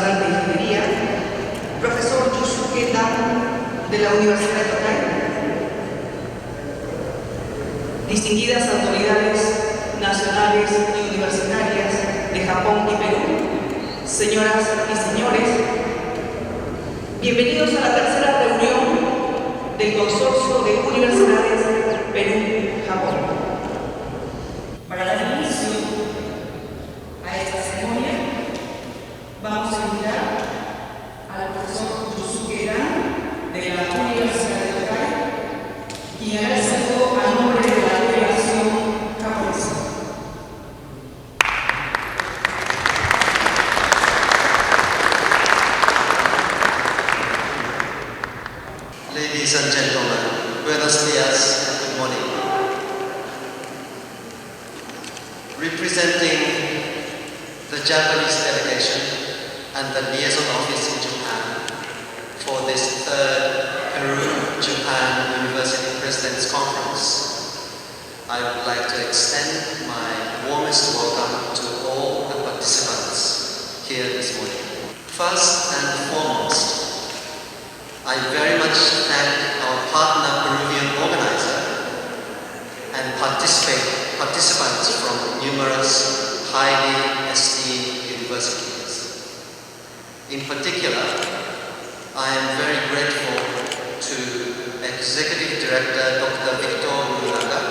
Nacional de Ingeniería, profesor Yoshikawa de la Universidad de Tokai, distinguidas autoridades nacionales y universitarias de Japón y Perú, señoras y señores, bienvenidos a la tercera reunión del Consorcio de Universidades Perú-Japón. Para dar inicio a esta ceremonia, vamos a invitar al profesor Yoshikawa de la Universidad de Tokai, quien hará el saludo a nombre de la delegación japonesa. Ladies and gentlemen, buenos días and good morning. Representing the Japanese delegation and the liaison office in Japan for this third Peru-Japan University Presidents Conference, I would like to extend my warmest welcome to all the participants here this morning. First and foremost, I very much thank our partner Peruvian organizer and participants from numerous highly esteemed universities. In particular, I am very grateful to Executive Director Dr. Victor Uraga,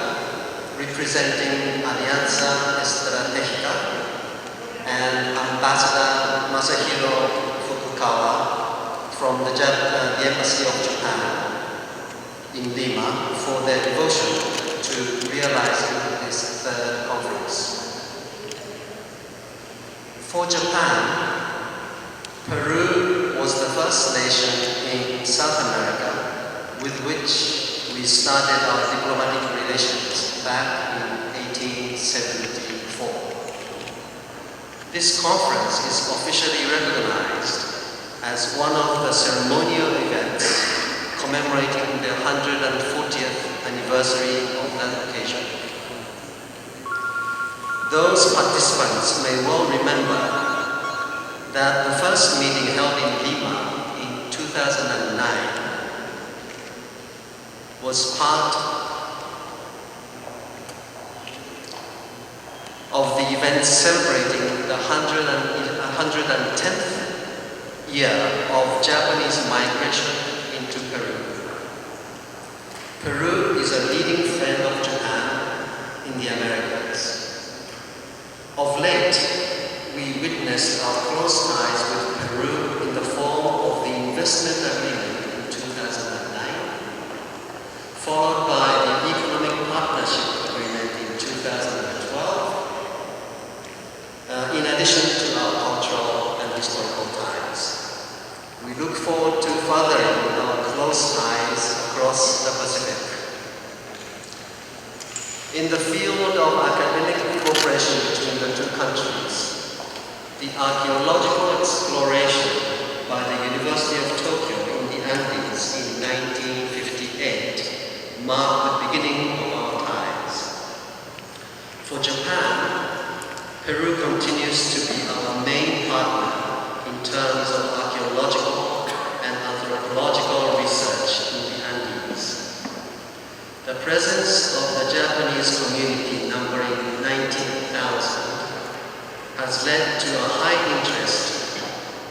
representing Alianza Estratégica, and Ambassador Masahiro Fukukawa from the Embassy of Japan in Lima for their devotion to realizing this third conference. For Japan, Peru was the first nation in South America with which we started our diplomatic relations back in 1874. This conference is officially recognized as one of the ceremonial events commemorating the 140th anniversary of that occasion. Those participants may well remember that the first meeting held in Lima in 2009 was part of the event celebrating the 110th year of Japanese migration into Peru. Peru is a leading friend of Japan in the Americas. Of late, we witnessed our close ties with Peru in the form of the investment agreement in 2009, followed by the economic partnership agreement in 2012, in addition to our cultural and historical ties. We look forward to furthering our close ties across the Pacific. In the field of academic cooperation between the two countries, the archaeological exploration by the University of Tokyo in the Andes in 1958 marked the beginning of our ties. For Japan, Peru continues to be our main partner in terms of archaeological and anthropological research in the Andes. The presence of the Japanese community numbering 19,000 has led to a high interest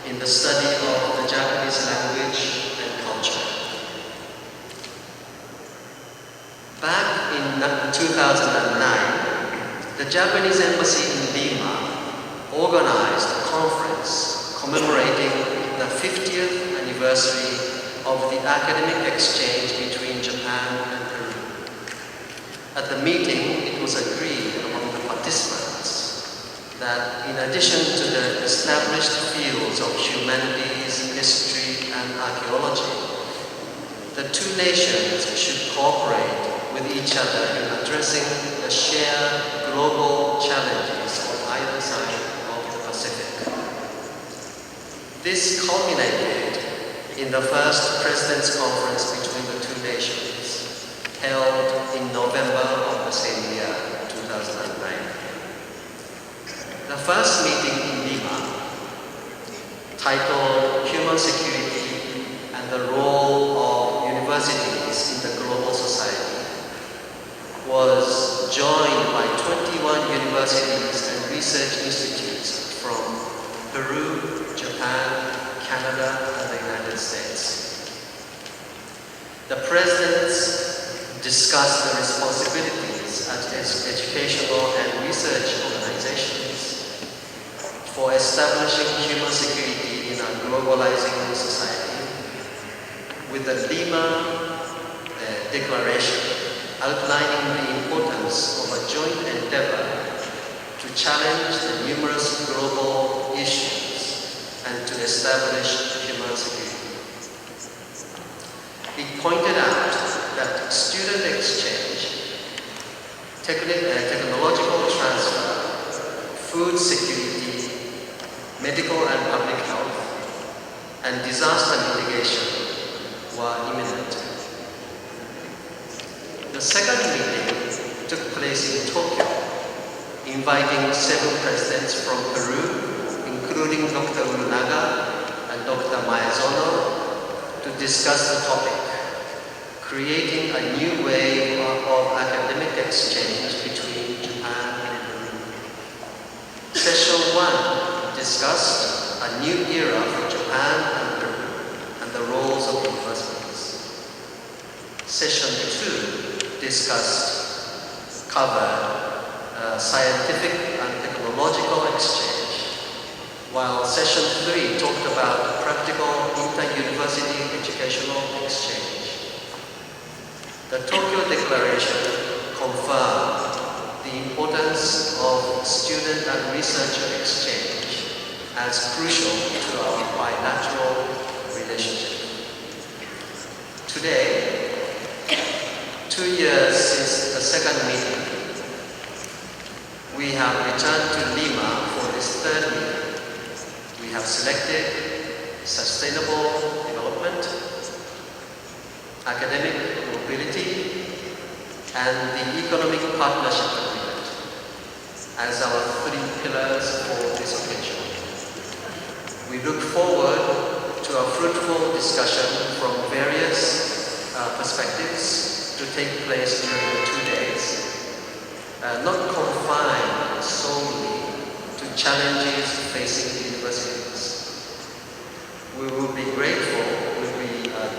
in the study of the Japanese language and culture. Back in 2009, the Japanese Embassy in Lima organized a conference commemorating the 50th anniversary of the academic exchange between Japan and Peru. At the meeting, it was agreed among the participants that in addition to the established fields of humanities, history, and archaeology, the two nations should cooperate with each other in addressing the shared global challenges on either side of the Pacific. This culminated in the first President's Conference between the two nations, held in November of the same year, 2009. The first meeting in Lima titled Human Security and the Role of Universities in the Global Society, was joined by 21 universities and research institutes from Peru, Japan, Canada, and the United States. The presidents discussed the responsibilities as educational and research organizations for establishing human security in a globalizing society, with the Lima Declaration outlining the importance of a joint endeavor to challenge the numerous global issues and to establish human security. It pointed out that student exchange, technological transfer, food security, medical and public health, and disaster mitigation were imminent. The second meeting took place in Tokyo, inviting several presidents from Peru, including Dr. Urunaga and Dr. Maezono, to discuss the topic, creating a new wave of academic exchange between Japan and Peru. Session 1 discussed a new era for Japan and Peru and the roles of universities. Session 2 covered scientific and technological exchange, while session 3 talked about practical inter-university educational exchange. The Tokyo Declaration confirmed the importance of student and researcher exchange as crucial to our bilateral relationship. Today, 2 years since the second meeting, we have returned to Lima for this third meeting. We have selected sustainable development, academic mobility, and the economic partnership agreement as our 3 pillars for this occasion. We look forward to a fruitful discussion from various perspectives to take place during the 2 days, not confined solely to challenges facing universities. We will be grateful,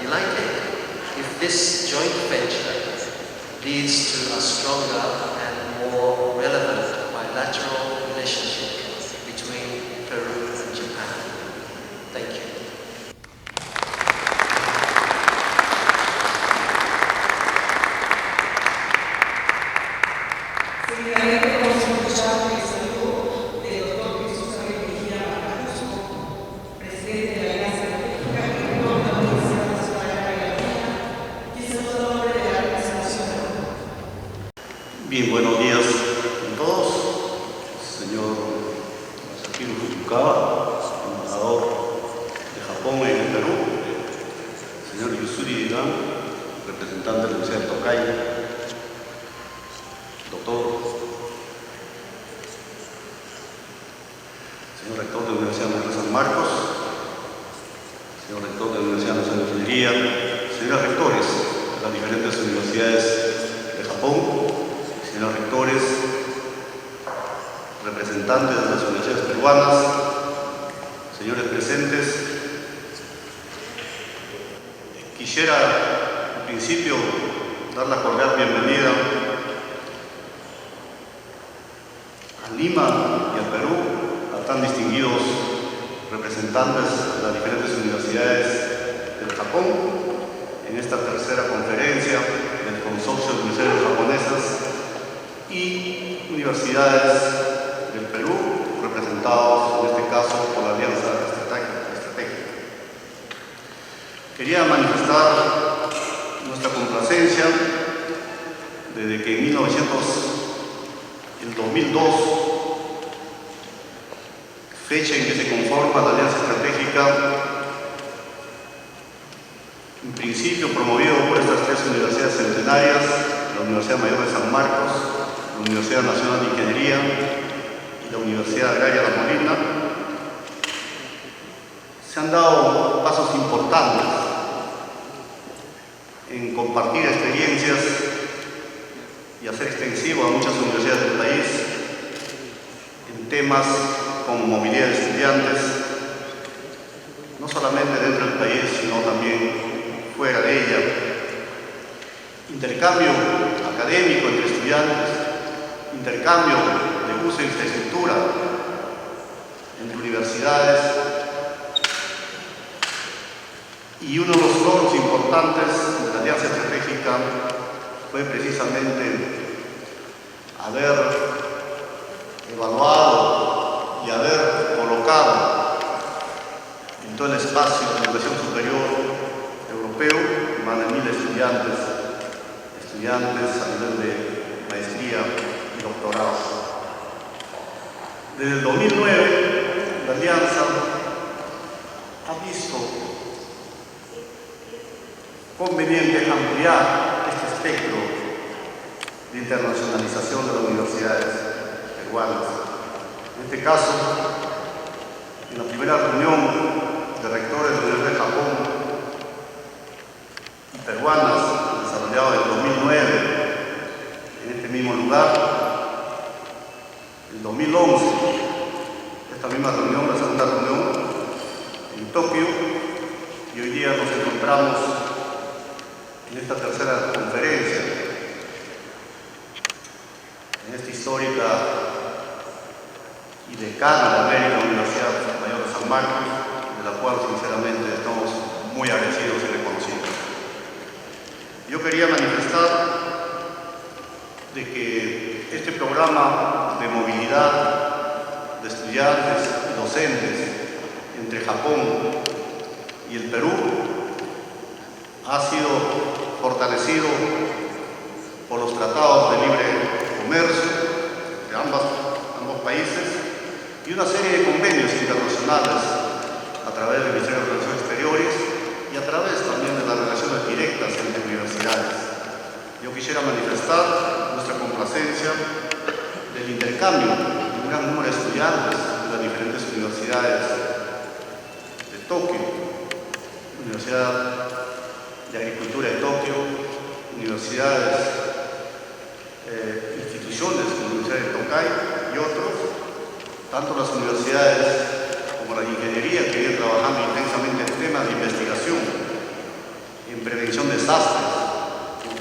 delighted if this joint venture leads to a stronger and more relevant bilateral relationship between Peru and Japan. Thank you. Bien, buenos días a todos. Señor Yoshikawa, embajador de Japón en el Perú. Señor Yoshikawa, representante de la Universidad de Tokai. Doctor. Señor rector de la Universidad de San Marcos. Señor rector de la Universidad Nacional de Ingeniería. Señores rectores de las diferentes universidades de Japón. Señores rectores, representantes de las universidades peruanas, señores presentes, quisiera en principio dar la cordial bienvenida a Lima y a Perú, a tan distinguidos representantes de las diferentes universidades del Japón en esta tercera conferencia del Consorcio de Universidades Japonesas y universidades del Perú, representados en este caso por la Alianza Estratégica. Quería manifestar nuestra complacencia desde que en 2002, fecha en que se conforma la Alianza Estratégica, en principio promovido por estas 3 universidades centenarias, la Universidad Mayor de San Marcos, la Universidad Nacional de Ingeniería y la Universidad Agraria La Molina, Se han dado pasos importantes en compartir experiencias y hacer extensivo a muchas universidades del país en temas como movilidad de estudiantes, no solamente dentro del país, sino también fuera de ella. Intercambio académico entre estudiantes, intercambio de uso de infraestructura entre universidades, y uno de los logros importantes de la alianza estratégica fue precisamente haber evaluado y haber colocado en todo el espacio de educación superior europeo más de 1000 estudiantes a nivel de maestría y doctorado. Desde el 2009, la alianza ha visto conveniente ampliar este espectro de internacionalización de las universidades peruanas. En este caso, en la primera reunión de rectores de la Universidad de Japón y peruanas, desarrollada en el 2009, en este mismo lugar, en 2011, esta misma reunión, la segunda reunión, en Tokio, y hoy día nos encontramos en esta tercera conferencia, en esta histórica y decana de América, Universidad Mayor de San Marcos, de la cual sinceramente estamos muy agradecidos y reconocidos. Yo quería manifestar de que este programa de movilidad de estudiantes y docentes entre Japón y el Perú ha sido fortalecido por los tratados de libre comercio de ambos países y una serie de convenios internacionales a través del Ministerio de Relaciones Exteriores y a través también de las relaciones directas entre universidades. Yo quisiera manifestar nuestra complacencia del intercambio de un gran número de estudiantes de las diferentes universidades de Tokio, Universidad de Agricultura de Tokio, universidades, instituciones como la Universidad de Tokai y otros, tanto las universidades como la de ingeniería que vienen trabajando intensamente en temas de investigación, en prevención de desastres,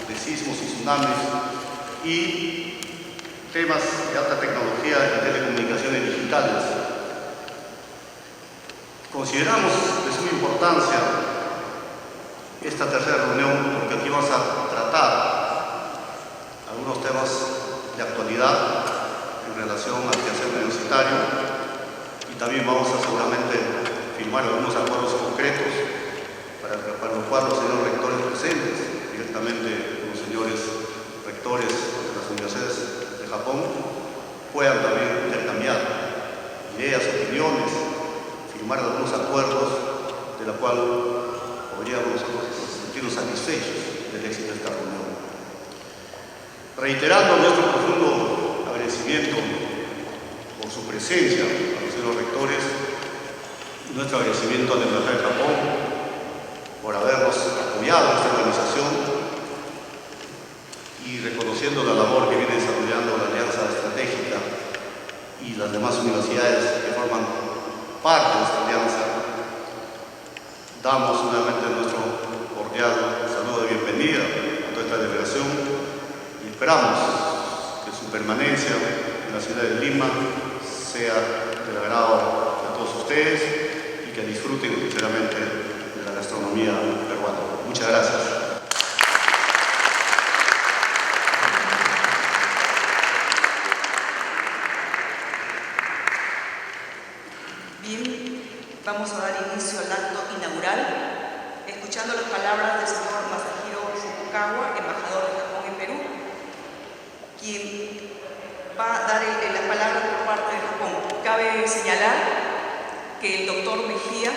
de sismos y tsunamis, y temas de alta tecnología y telecomunicaciones digitales. Consideramos de suma importancia esta tercera reunión porque aquí vamos a tratar algunos temas de actualidad en relación al quehacer universitario y también vamos a seguramente firmar algunos acuerdos concretos para lo cual los señores rectores presentes, directamente los señores rectores de las universidades de Japón, puedan también intercambiar ideas, opiniones, firmar algunos acuerdos de la cual podríamos sentirnos satisfechos del éxito de esta reunión. Reiterando nuestro profundo agradecimiento por su presencia a los señores rectores, nuestro agradecimiento a la Embajada de Japón por habernos apoyado en esta organización y reconociendo la labor que viene desarrollando la Alianza Estratégica y las demás universidades que forman parte de esta alianza, damos nuevamente nuestro cordial saludo de bienvenida a toda esta delegación y esperamos que su permanencia en la ciudad de Lima sea del agrado de todos ustedes y que disfruten sinceramente de la gastronomía peruana. Muchas gracias. Bien, vamos a dar inicio al acto inaugural, escuchando las palabras del señor Yoshikawa, embajador de Japón en Perú, quien va a dar las palabras por parte de Japón. Cabe señalar que el doctor Mejía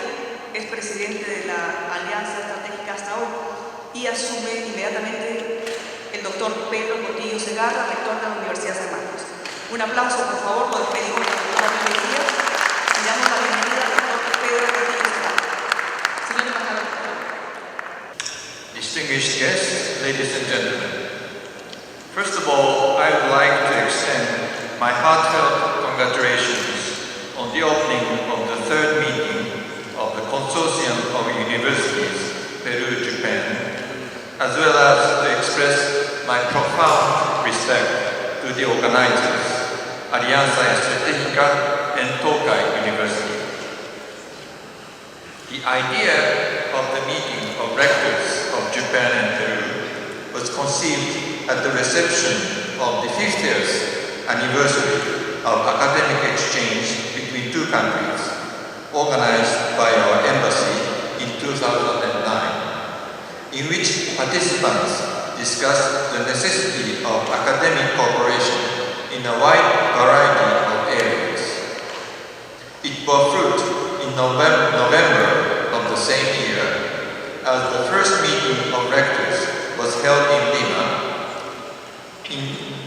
es presidente de la Alianza Estratégica hasta hoy y asume inmediatamente el doctor Pedro Cotillo Segarra, rector de la Universidad San Marcos. Un aplauso, por favor, lo despedimos del doctor Mejía y damos la bienvenida al doctor Pedro Cotillo Segarra. distinguished guests, ladies and gentlemen. First of all, I would like to extend my heartfelt congratulations on the opening of the third meeting of the Consortium of Universities, Peru, Japan, as well as to express my profound respect to the organizers, Alianza Estratégica and Tokai University. The idea of the meeting of rectors of Japan and Peru was conceived at the reception of the 50th anniversary of academic exchange between two countries, organized by our embassy in 2009, in which participants discussed the necessity of academic cooperation in a wide variety of areas. It bore fruit in November of the same year, as the first meeting of rectors was held in Lima. In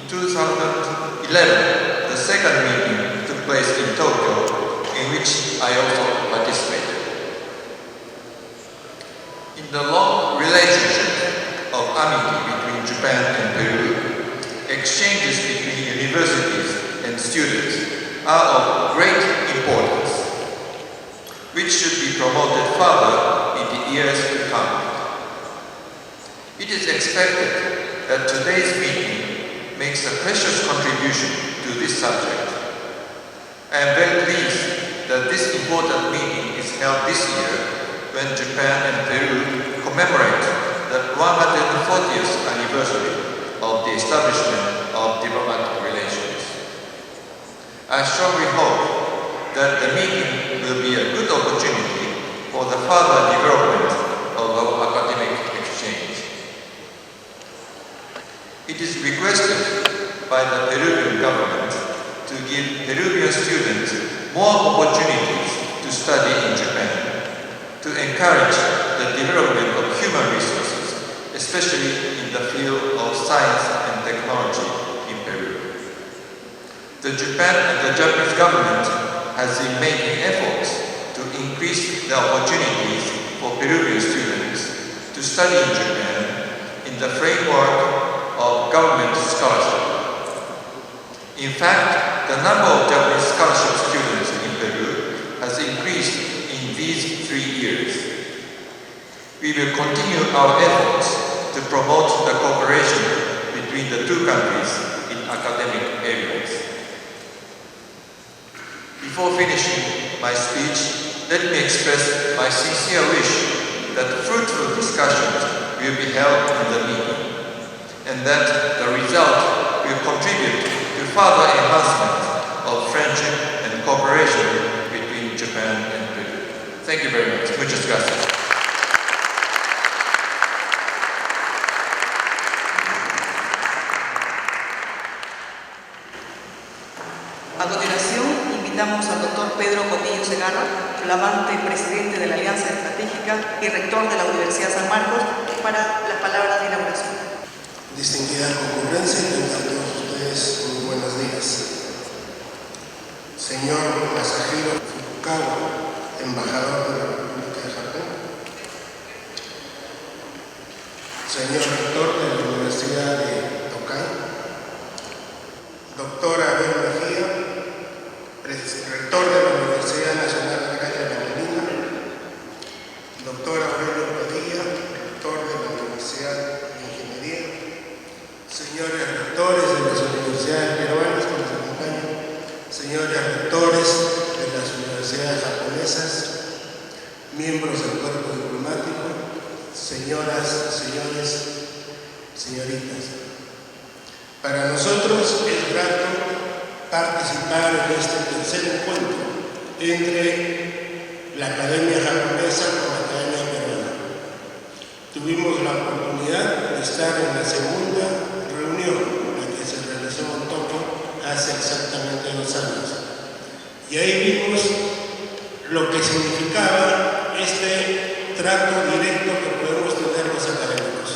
2011, the second meeting took place in Tokyo, in which I also participated. In the long relationship of amity between Japan and Peru, exchanges between universities and students are of great importance, which should be promoted further in the years to come. It is expected that today's meeting makes a precious contribution to this subject. I am very pleased that this important meeting is held this year when Japan and Peru commemorate the 140th anniversary of the establishment of diplomatic relations. I strongly hope that the meeting will be a good opportunity for the further development of our academic exchange. It is requested by the Peruvian government to give Peruvian students more opportunities to study in Japan, to encourage the development of human resources, especially in the field of science and technology in Peru. The Japanese government has been making efforts to increase the opportunities for Peruvian students to study in Japan in the framework of government scholarship. In fact, the number of Japanese scholarship students in Peru has increased in these 3 years. We will continue our efforts to promote the cooperation between the two countries in academic areas. Before finishing my speech, let me express my sincere wish that fruitful discussions will be held in the meeting, and that the result will contribute to further enhancement of friendship and cooperation between Japan and Peru. Thank you very much. Muchas gracias. A continuación, invitamos al doctor Pedro Cotillo Segarra, flamante presidente de la Alianza Estratégica y rector de la Universidad San Marcos, para las palabras de inauguración. Distinguida concurrencia, tengan todos ustedes muy buenos días. Señor Masahiro Fukukawa, embajador de la República de Japón. Señor rector de la Universidad de Tokai. Doctora Abel Mejía, rector de la Universidad Nacional de Cataluña. Doctora Aurelio Padilla, rector de la Universidad de Ingeniería. Señores rectores de las universidades peruanas que nos acompañan, señores rectores de las universidades japonesas, miembros del cuerpo diplomático, señoras, señores, señoritas. Para nosotros es grato participar en este tercer encuentro entre la Academia Japonesa con la Academia Peruana. Tuvimos la oportunidad de estar en la segunda reunión, la que se realizó en Tokio hace exactamente 2 años. Y ahí vimos lo que significaba este trato directo que podemos tener los académicos.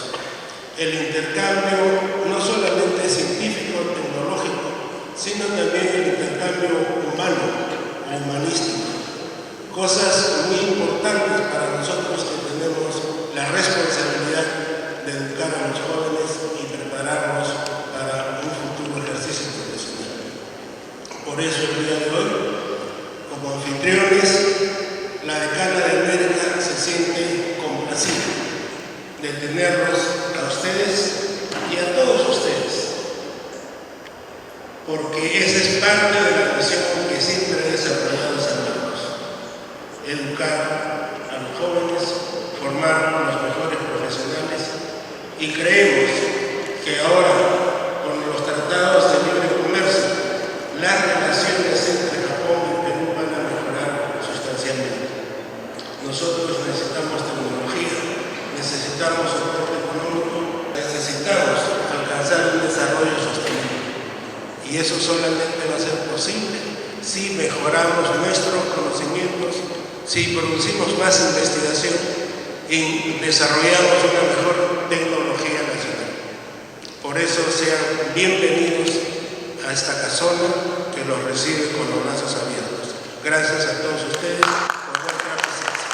El intercambio no solamente científico, tecnológico, sino también el intercambio humano, humanístico, cosas muy importantes para nosotros que tenemos la responsabilidad de educar a los jóvenes y prepararnos para un futuro ejercicio profesional. Por eso el día de hoy, como anfitriones, la decana de América se siente complacida de tenerlos a ustedes y a todos ustedes, porque esa es parte de la misión que siempre ha desarrollado San Marcos: educar a los jóvenes, formar a los mejores profesionales, y creemos que ahora, con los tratados de libre comercio, las relaciones entre Japón y Perú van a mejorar sustancialmente. Nosotros necesitamos tecnología, necesitamos soporte económico, necesitamos alcanzar un desarrollo sostenible. Y eso solamente va a ser posible si mejoramos nuestros conocimientos, si producimos más investigación y desarrollamos una mejor tecnología nacional. Por eso sean bienvenidos a esta casona que los recibe con los brazos abiertos. Gracias a todos ustedes por vuestra presencia.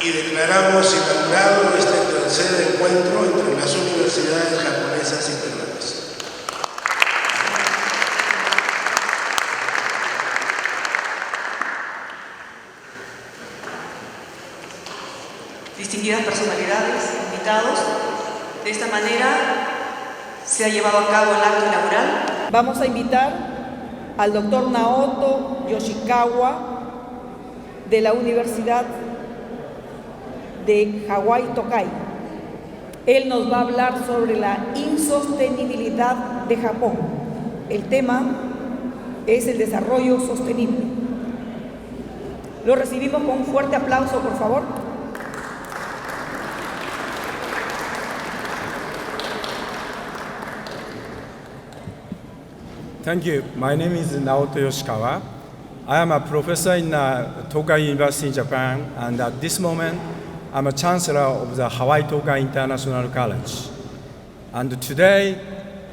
Y declaramos inaugurado este tercer encuentro entre las universidades japonesas y peruanas. Distinguidas personalidades, invitados, de esta manera se ha llevado a cabo el acto inaugural. Vamos a invitar al doctor Naoto Yoshikawa de la Universidad de Hawái, Tokai. Él nos va a hablar sobre la insostenibilidad de Japón. El tema es el desarrollo sostenible. Lo recibimos con un fuerte aplauso, por favor. Thank you. My name is Naoto Yoshikawa. I am a professor in Tokai University in Japan, and at this moment, I'm a chancellor of the Hawaii Tokai International College. And today,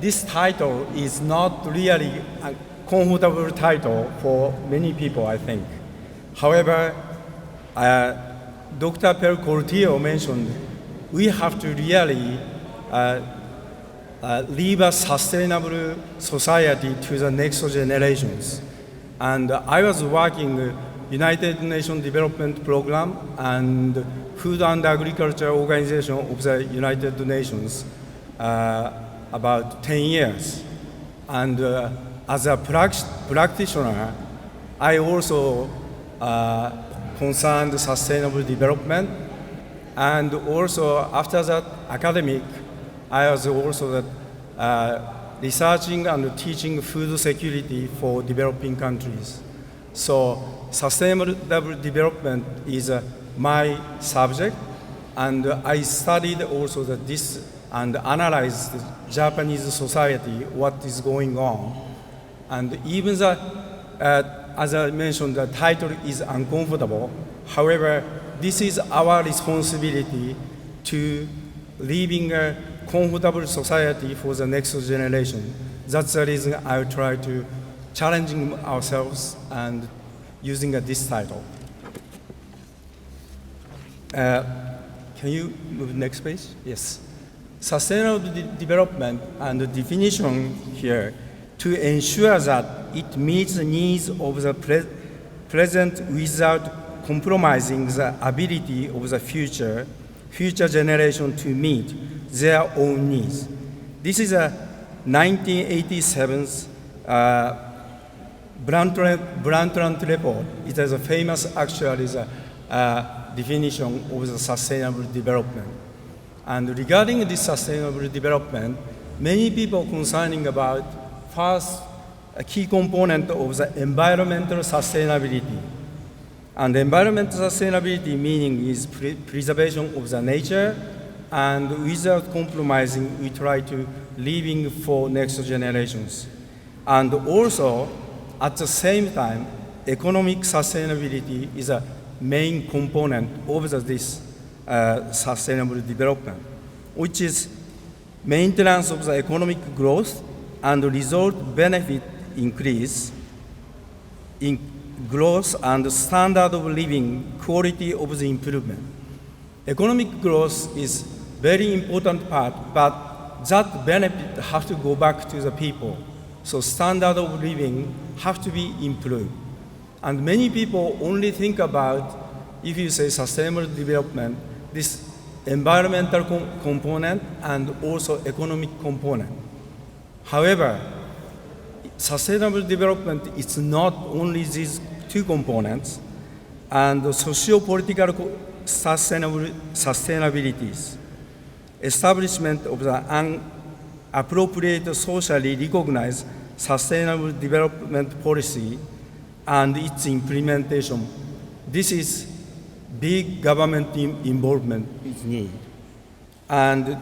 this title is not really a comfortable title for many people, I think. However, Dr. Portillo mentioned we have to really leave a sustainable society to the next generations. And I was working United Nations Development Program and Food and Agriculture Organization of the United Nations about 10 years. And as a practitioner, I also concerned sustainable development. And also after that, academic, I was also researching and teaching food security for developing countries. So sustainable development is my subject, and I studied also this and analyzed the Japanese society, what is going on. And even as I mentioned, the title is uncomfortable. However, this is our responsibility to living a comfortable society for the next generation. That's the reason I try to challenging ourselves and using this title. Can you move next page? Yes. Sustainable development and the definition here to ensure that it meets the needs of the present without compromising the ability of the future generation to meet their own needs. This is a 1987 Brundtland report. It is a famous, actually, definition of the sustainable development. And regarding this sustainable development, many people concerning about first a key component of the environmental sustainability. And environmental sustainability meaning is preservation of the nature, and without compromising, we try to living for next generations. And also, at the same time, economic sustainability is a main component of this sustainable development, which is maintenance of the economic growth and result benefit increase in growth and standard of living, quality of the improvement. Economic growth is very important part, but that benefit have to go back to the people. So standard of living have to be improved. And many people only think about, if you say sustainable development, this environmental component and also economic component. However, sustainable development is not only these two components, and the socio-political sustainabilities, establishment of the appropriate socially recognized sustainable development policy and its implementation. This is big government involvement is needed. And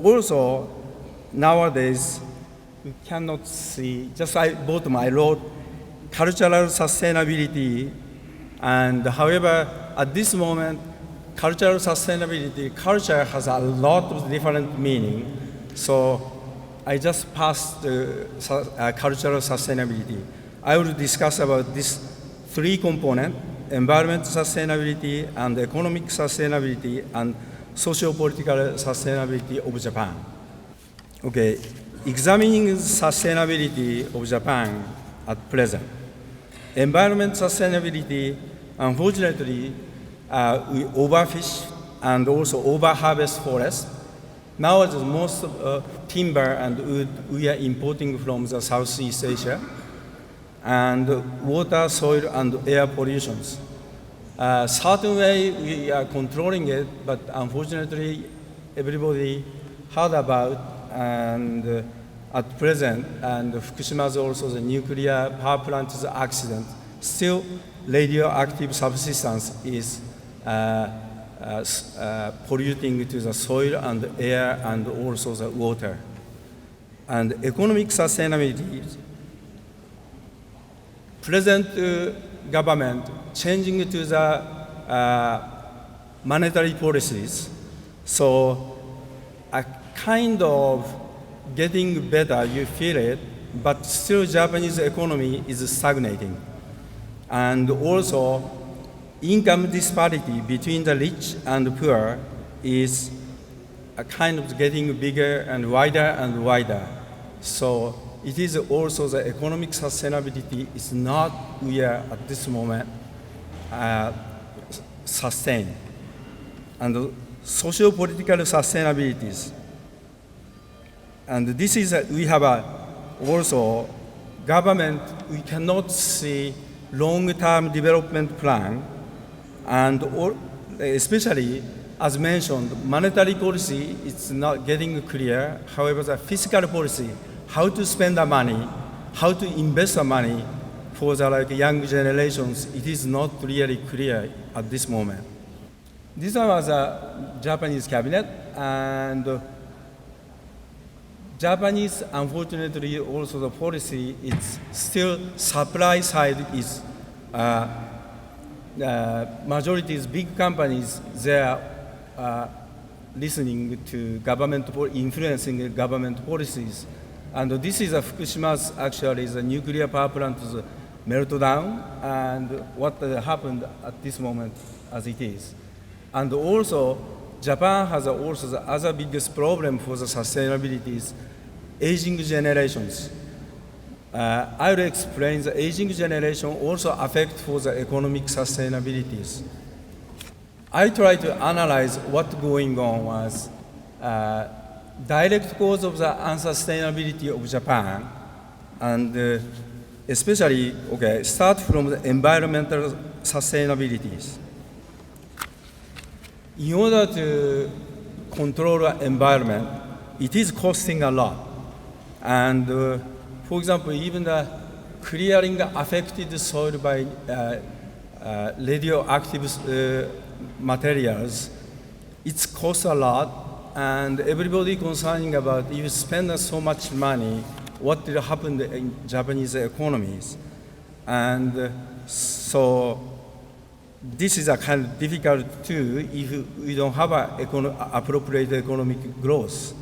also, nowadays, we cannot see, just I wrote cultural sustainability, and however, at this moment, cultural sustainability, culture has a lot of different meaning, so I just passed cultural sustainability. I will discuss about these three components: environmental sustainability and economic sustainability and socio-political sustainability of Japan. Okay, examining sustainability of Japan at present. Environmental sustainability, unfortunately, we overfish and also overharvest forests. Nowadays, most timber and wood we are importing from the Southeast Asia, and water, soil, and air pollutions. Certain way we are controlling it, but unfortunately, everybody heard about, and at present, and Fukushima's also the nuclear power plant's accident, still radioactive substance is polluting to the soil and air and also the water. And economic sustainability, present government changing to the monetary policies, so a kind of getting better, you feel it, but still Japanese economy is stagnating. And also, income disparity between the rich and poor is a kind of getting bigger and wider. So it is also the economic sustainability is not we are at this moment sustained. And socio-political sustainabilities. And this is, we have also government, we cannot see long-term development plan, and especially, as mentioned, monetary policy is not getting clear. However, the fiscal policy, how to spend the money, how to invest the money for the young generations, it is not really clear at this moment. This was a Japanese cabinet, and Japanese, unfortunately, also the policy, it's still supply side is, majority is big companies, they are listening to government, influencing government policies. And this is Fukushima's actually the nuclear power plant's meltdown, and what happened at this moment as it is. And also, Japan has also the other biggest problem for the sustainability is aging generations. I will explain the aging generation also affect for the economic sustainabilities. I try to analyze what's going on was direct cause of the unsustainability of Japan, and especially, start from the environmental sustainabilities. In order to control the environment, it is costing a lot. And for example, even the clearing the affected soil by radioactive materials, it costs a lot, and everybody concerning about if you spend so much money, what will happen in Japanese economies. And so this is a kind of difficult too if we don't have appropriate economic growth.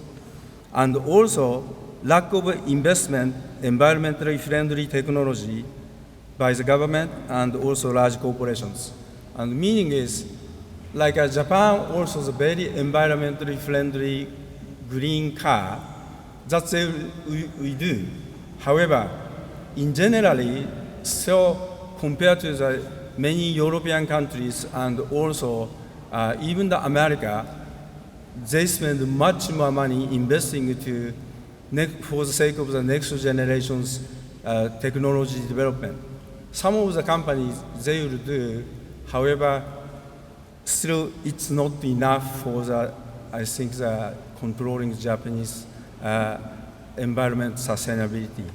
And also, lack of investment, environmentally friendly technology by the government and also large corporations. And the meaning is, like Japan also is a very environmentally friendly green car, that's what we do. However, in generally, so compared to the many European countries and also even the America, they spend much more money investing for the sake of the next generation's technology development. Some of the companies, they will do, however, still it's not enough for the, I think, the controlling Japanese environment sustainability.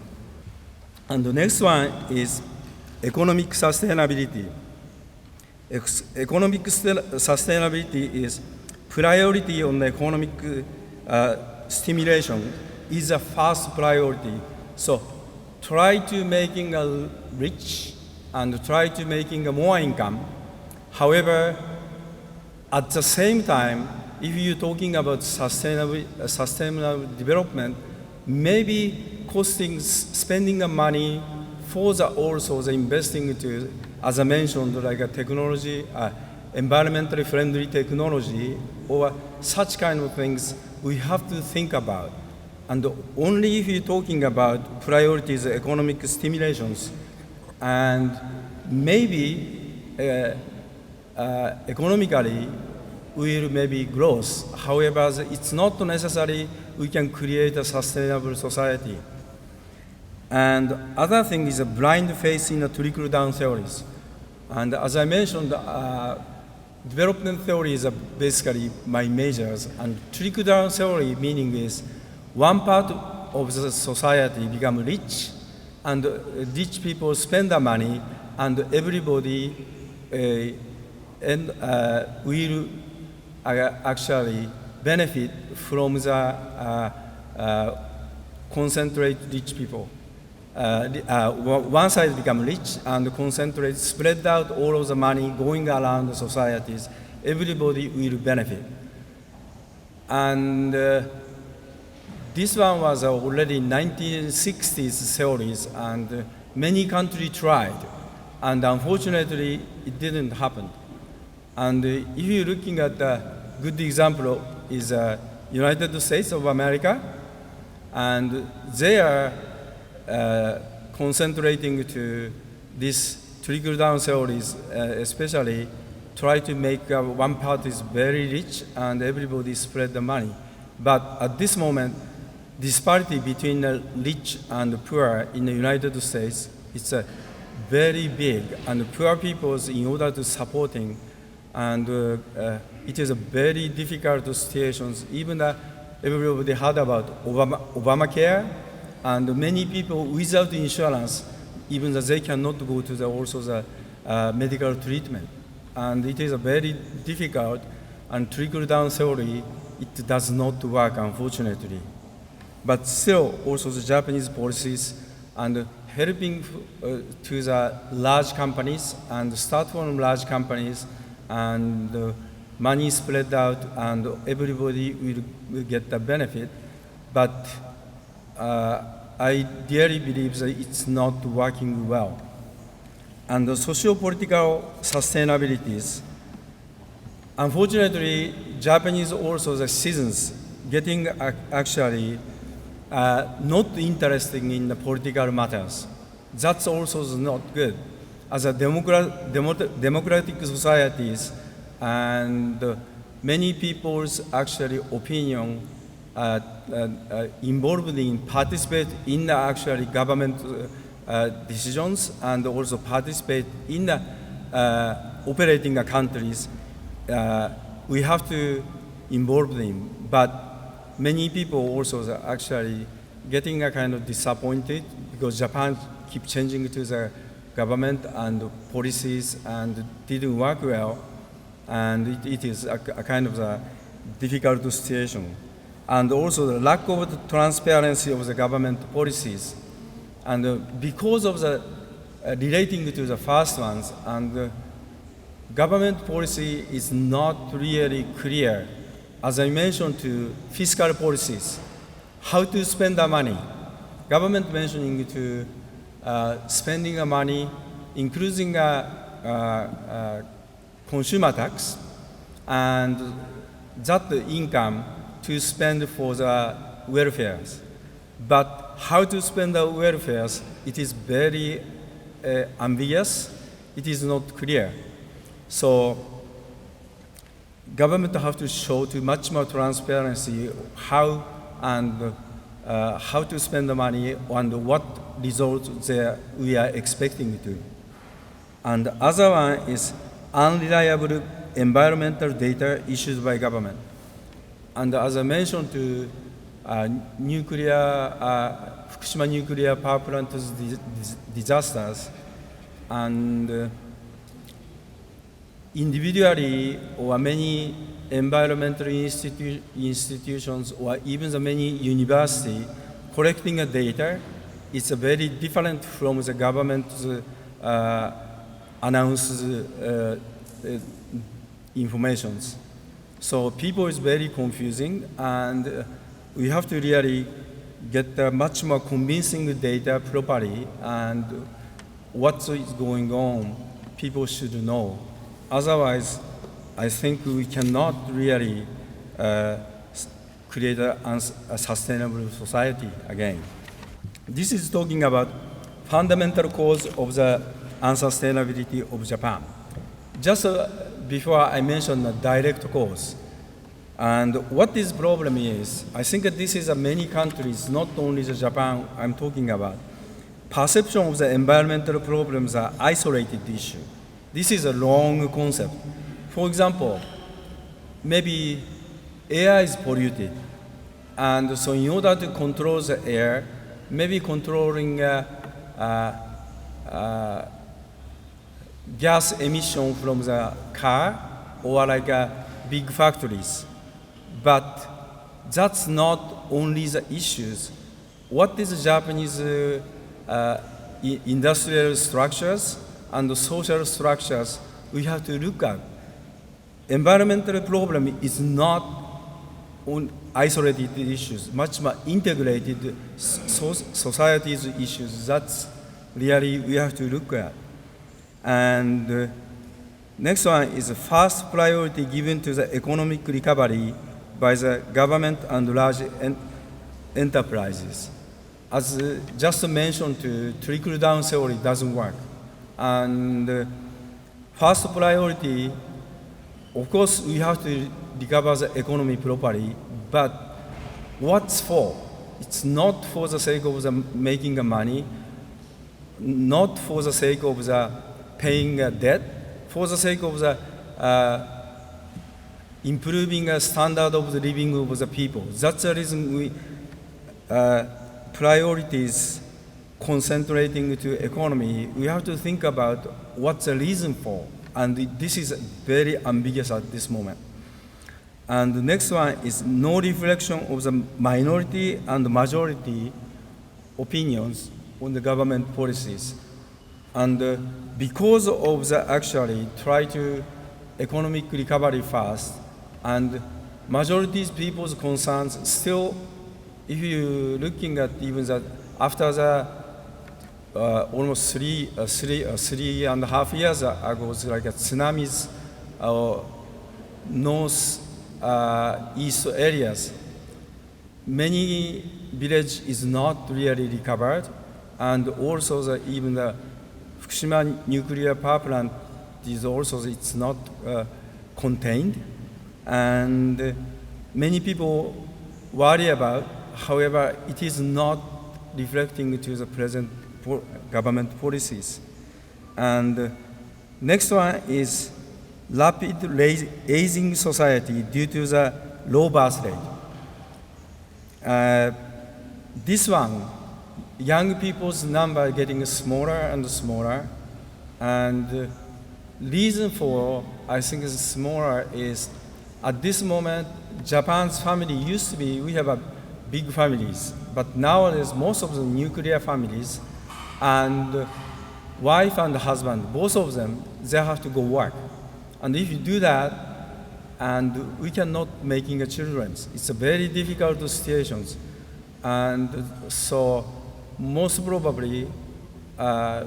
And the next one is economic sustainability. Economic sustainability is priority on economic stimulation is a first priority. So try to making a rich and try to making a more income. However, at the same time, if you're talking about sustainable development, maybe spending the money for the also the investing to, as I mentioned, like a technology, environmentally friendly technology, or such kind of things we have to think about. And only if you're talking about priorities, economic stimulations, and maybe economically will maybe growth. However, it's not necessary we can create a sustainable society. And other thing is a blind faith in the trickle-down theories. And as I mentioned, development theory is basically my majors, and trickle-down theory meaning is one part of the society become rich, and rich people spend the money, and everybody will actually benefit from the concentrate rich people. One side become rich and concentrate, spread out all of the money going around the societies. Everybody will benefit. And this one was already 1960s theories, and many countries tried, and unfortunately it didn't happen. And if you're looking at the good example is United States of America, and they are concentrating to these trickle-down theories, especially try to make one part is very rich and everybody spread the money. But at this moment, disparity between the rich and the poor in the United States is very big, and poor people, in order to supporting, and it is a very difficult situation. Even everybody heard about Obamacare, and many people without insurance, even that they cannot go to the medical treatment. And it is a very difficult, and trickle-down theory, it does not work, unfortunately. But still, also the Japanese policies and helping to the large companies and start from large companies, and money spread out, and everybody will get the benefit. But I dearly believe that it's not working well. And the socio-political sustainabilities, unfortunately, Japanese also the citizens getting actually not interested in the political matters. That's also not good. As a democratic societies, and many people's actually opinion involved in participate in the actually government decisions, and also participate in the operating countries. We have to involve them, but many people also are actually getting a kind of disappointed because Japan keep changing to the government and policies and didn't work well, and it is a kind of a difficult situation. And also the lack of the transparency of the government policies. And because of the relating to the first ones, and government policy is not really clear. As I mentioned to fiscal policies, how to spend the money. Government mentioning to spending the money, including consumer tax, and that income to spend for the welfares. But how to spend the welfares, it is very ambiguous. It is not clear. So government have to show to much more transparency how and how to spend the money and what results we are expecting to. And the other one is unreliable environmental data issued by government. And as I mentioned, to Fukushima nuclear power plant disasters, and individually or many environmental institutions or even the many universities collecting the data, it's a very different from the government's announced informations. So people is very confusing, and we have to really get much more convincing data properly, and what is going on, people should know. Otherwise, I think we cannot really create a sustainable society again. This is talking about fundamental cause of the unsustainability of Japan. Just before I mentioned the direct cause. And what this problem is, I think that this is many countries, not only the Japan I'm talking about. Perception of the environmental problems are isolated issue. This is a wrong concept. For example, maybe air is polluted, and so in order to control the air, maybe controlling gas emission from the car or like big factories. But that's not only the issues. What is Japanese industrial structures and the social structures we have to look at? Environmental problem is not on isolated issues, much more integrated society's issues. That's really we have to look at. And next one is the first priority given to the economic recovery by the government and large enterprises. As just mentioned, trickle-down theory doesn't work. And first priority, of course, we have to recover the economy properly, but what's for? It's not for the sake of the making money, not for the sake of the paying debt, for the sake of the improving the standard of the living of the people. That's the reason we priorities concentrating to economy. We have to think about what's the reason for, and this is very ambiguous at this moment. And the next one is no reflection of the minority and majority opinions on the government policies. And because of the actually try to economic recovery fast, and majority people's concerns still, if you're looking at even that after the almost 3.5 years ago, it's like a tsunamis, north east areas, many village is not really recovered, and also even the Fukushima nuclear power plant is also it's not contained, and many people worry about. However, it is not reflecting to the present government policies. And next one is rapid aging society due to the low birth rate. This one, young people's number getting smaller and smaller, and reason for I think is smaller is at this moment Japan's family used to be we have a big families, but nowadays most of the nuclear families and wife and husband, both of them, they have to go work. And if you do that, and we cannot making children, it's a very difficult situations. And so most probably,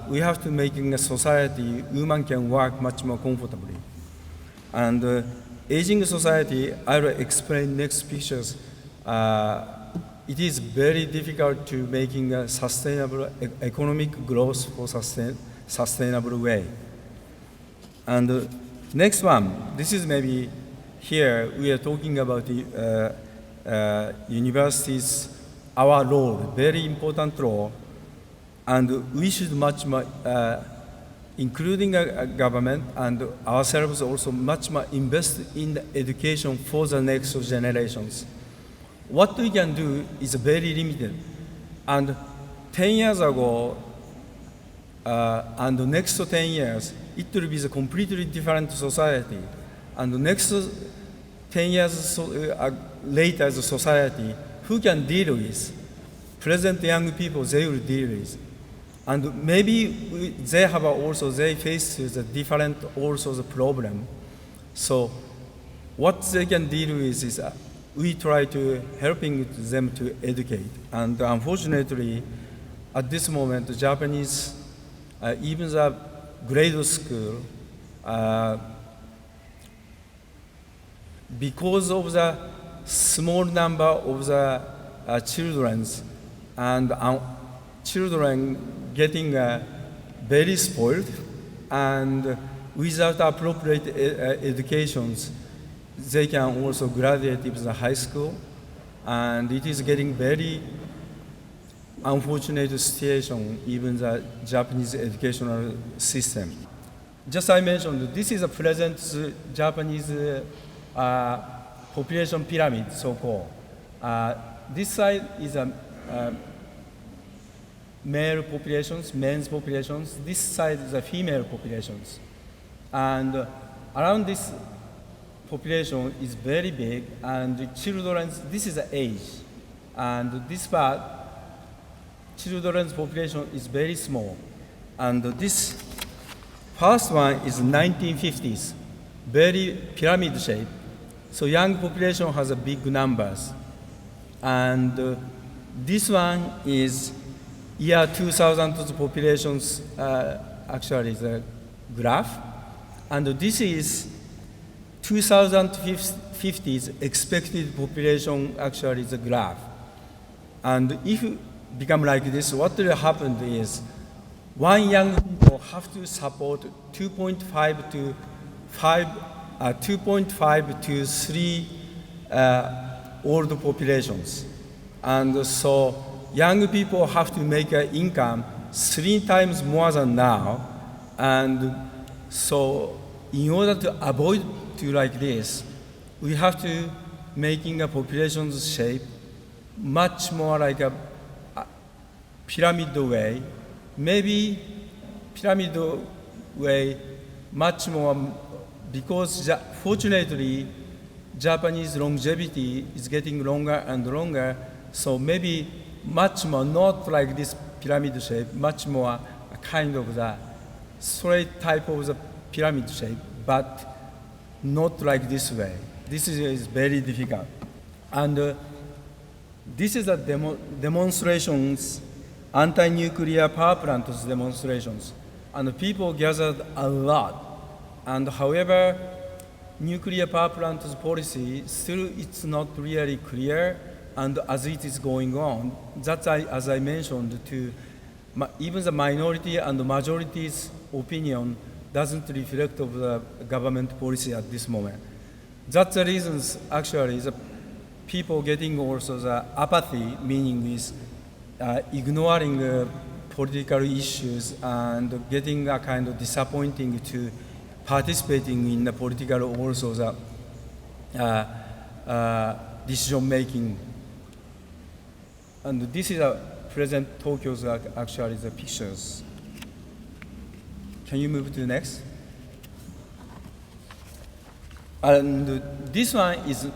we have to make in a society women can work much more comfortably. And aging society, I will explain next pictures. It is very difficult to making a sustainable economic growth for sustainable way. And next one, this is maybe here we are talking about the universities, our role, very important role, and we should much more, including a government and ourselves also much more invest in the education for the next generations. What we can do is very limited. And 10 years ago, and the next 10 years, it will be a completely different society. And the next 10 years later, the society, who can deal with? Present young people, they will deal with. And maybe they have also, they face the different also the problem. So what they can deal with is we try to helping them to educate. And unfortunately, at this moment, the Japanese, even the grade school, because of the small number of the children and children getting very spoiled and without appropriate educations, they can also graduate into the high school, and it is getting very unfortunate situation, even the Japanese educational system. Just I mentioned, this is a present Japanese population pyramid, so-called. This side is a male populations, men's populations. This side is a female populations. And around this population is very big, and the children, this is the age. And this part, children's population is very small. And this first one is 1950s, very pyramid shape. So young population has a big numbers. And this one is year 2000 populations, actually the graph. And this is 2050's expected population, actually the graph. And if you become like this, what will happen is one young people have to support 2.5 to 3 old populations. And so young people have to make an income 3 times more than now. And so in order to avoid to like this, we have to making a population shape much more like a pyramid way, maybe pyramid way much more, because fortunately Japanese longevity is getting longer and longer, so maybe much more not like this pyramid shape, much more a kind of the straight type of the pyramid shape, but not like this way. This is very difficult. And this is a demonstrations, anti-nuclear power plants demonstrations. And people gathered a lot. And however, nuclear power plants policy, still it's not really clear. And as it is going on, that's as I mentioned, even the minority and the majority's opinion doesn't reflect of the government policy at this moment. That's the reasons actually the people getting also the apathy, meaning is ignoring political issues and getting a kind of disappointing to participating in the political also the decision making. And this is a present Tokyo's actually the pictures. Can you move to the next? And this one is,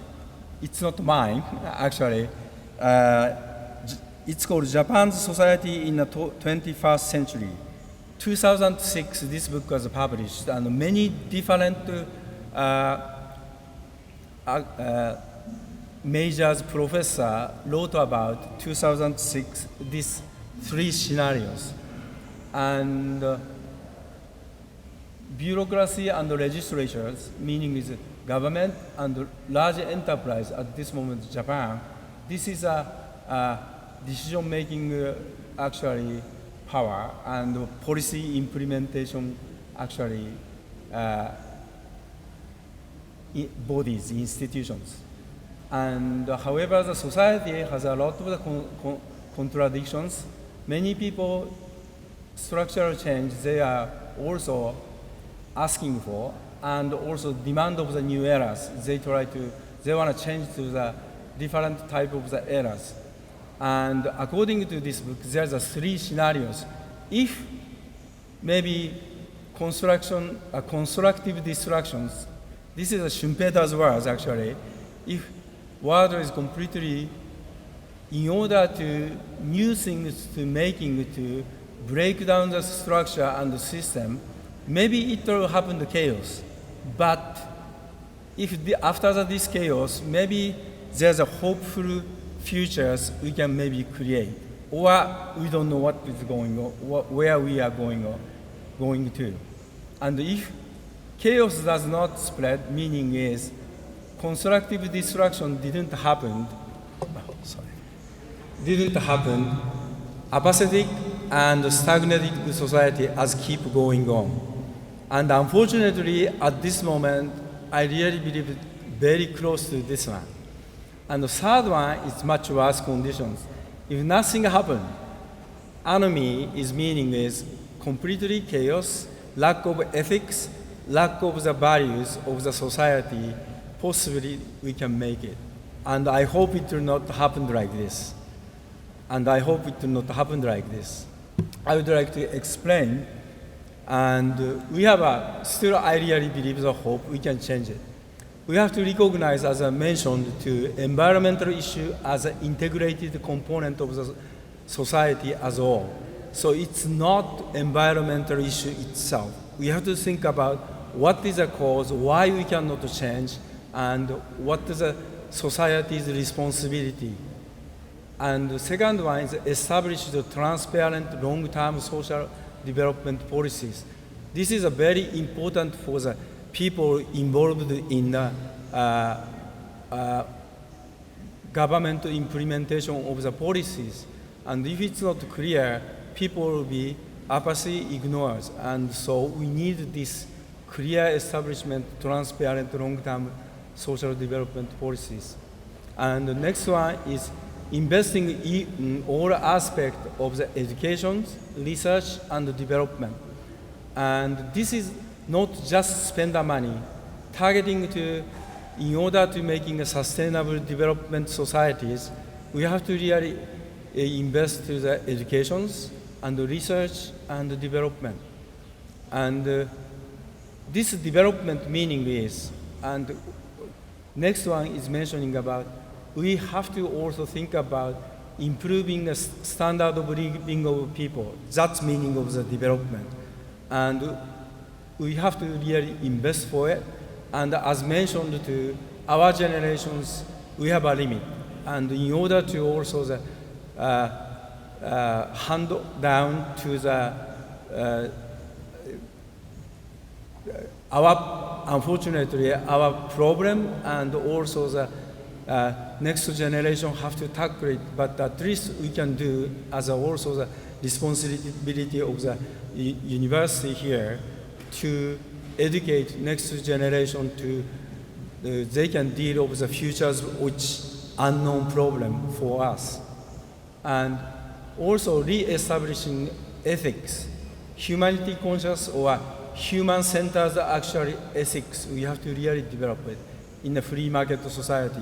it's not mine, actually. It's called Japan's Society in the 21st Century. 2006, this book was published, and many different majors professor wrote about 2006 these 3 scenarios. And bureaucracy and legislatures, meaning is government and large enterprise at this moment in Japan, this is a decision-making actually power and policy implementation actually bodies, institutions. And however, the society has a lot of the contradictions. Many people, structural change, they are also asking for, and also demand of the new eras. They want to change to the different type of the eras. And according to this book, there's 3 scenarios. If maybe constructive distractions, this is Schumpeter's words actually, if world is completely, in order to new things to making to break down the structure and the system, maybe it will happen to chaos. But if after this chaos, maybe there's a hopeful futures we can maybe create, or we don't know what is going on, where we are going to. And if chaos does not spread, meaning is constructive destruction didn't happen, apathetic and stagnated society as keep going on. And unfortunately, at this moment, I really believe very close to this one. And the third one is much worse conditions. If nothing happens, enemy is meaning is completely chaos, lack of ethics, lack of the values of the society, possibly we can make it. And I hope it will not happen like this. I would like to explain, and we have still I really believe the hope we can change it. We have to recognize, as I mentioned, to environmental issue as an integrated component of the society as a whole. So it's not environmental issue itself. We have to think about what is the cause, why we cannot change, and what is the society's responsibility. And the second one is establish the transparent long-term social development policies. This is very important for the people involved in the government implementation of the policies. And if it's not clear, people will be apathy, ignorance. And so we need this clear establishment, transparent long-term social development policies. And the next one is investing in all aspects of the education, research, and development. And this is not just spend the money, targeting to, in order to making a sustainable development societies, we have to really invest to the educations and the research and the development. And this development meaning is, and next one is mentioning about, we have to also think about improving the standard of living of people. That's meaning of the development. And we have to really invest for it. And as mentioned to our generations, we have a limit. And in order to also hand down to the unfortunately, our problem, and also the next generation have to tackle it, but at least we can do as also the responsibility of the university here to educate next generation to they can deal with the futures which unknown problem for us. And also re-establishing ethics, humanity conscious or human-centered actually ethics, we have to really develop it in a free market society.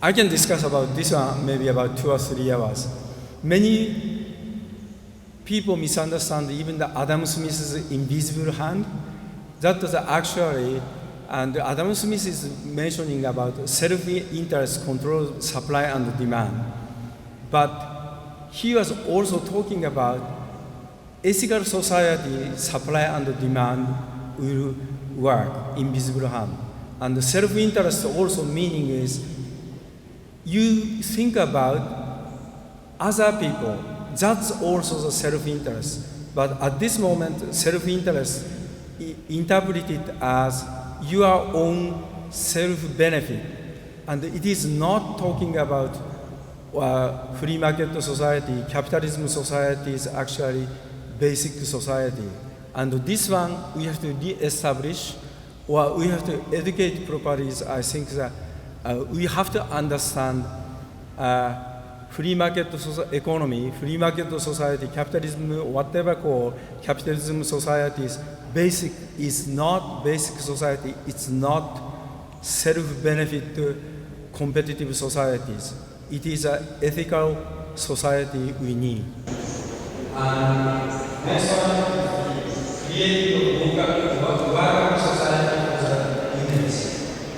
I can discuss about this one maybe about 2 or 3 hours. Many people misunderstand even the Adam Smith's invisible hand. That was actually, and Adam Smith is mentioning about self-interest control supply and demand. But he was also talking about ethical society, supply and demand will work, invisible hand. And the self-interest also meaning is you think about other people. That's also the self-interest. But at this moment, self-interest interpreted as your own self-benefit. And it is not talking about free market society. Capitalism society is actually basic society. And this one we have to re-establish, or we have to educate properly. I think that we have to understand free market economy, free market society, capitalism, whatever called capitalism societies, basic is not basic society, it's not self-benefit competitive societies. It is an ethical society we need. Next one is creating a worker society for the humans.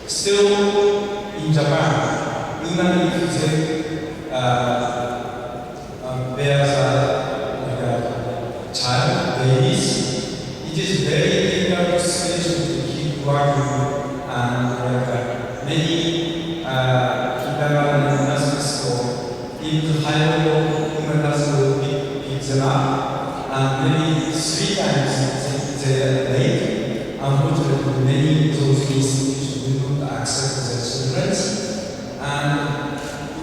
Still in Japan, even if bears a child, babies, it is very difficult situation to keep working, and many kindergarten and nursery school, even high level human nursery pick them up, and maybe 3 times they are late. Unfortunately, many of those institutions do not accept their children, and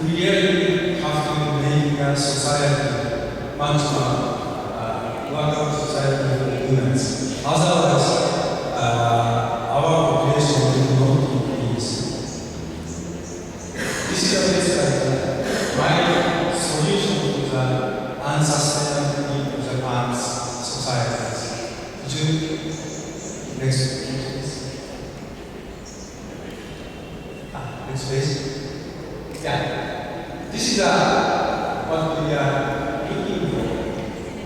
we really have to make a society much more worker society for humans. Otherwise, our population will not increase. This is my solution to the unsustainability of Japan's societies. Next please. Next please. Yeah. This is what we are looking for.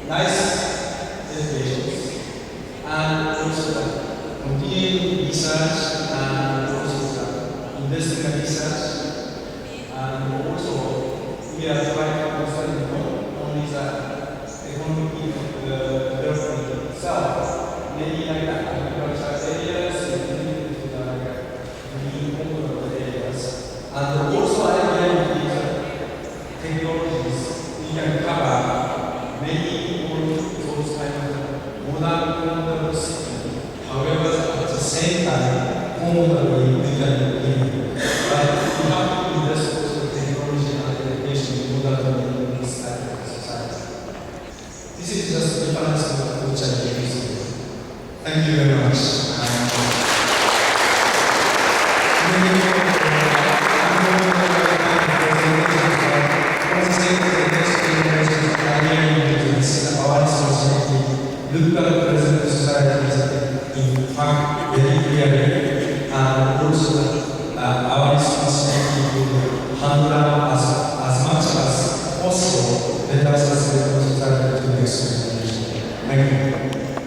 Nice education, and also the continuing research, and also the investing research, and also we are trying to understand not only the economic development itself, many like agricultural areas, green areas, and also technologies we can cover many of those kind of modern city. However, at the same time, commonly we can live. But we have to invest also technology and education in order to live this type of society. This is just the difference of approach I use. Thank you very much. Look at the present society in fact very clearly, and also our responsibility to handle as much as possible the sustainable society to the next generation. Thank you.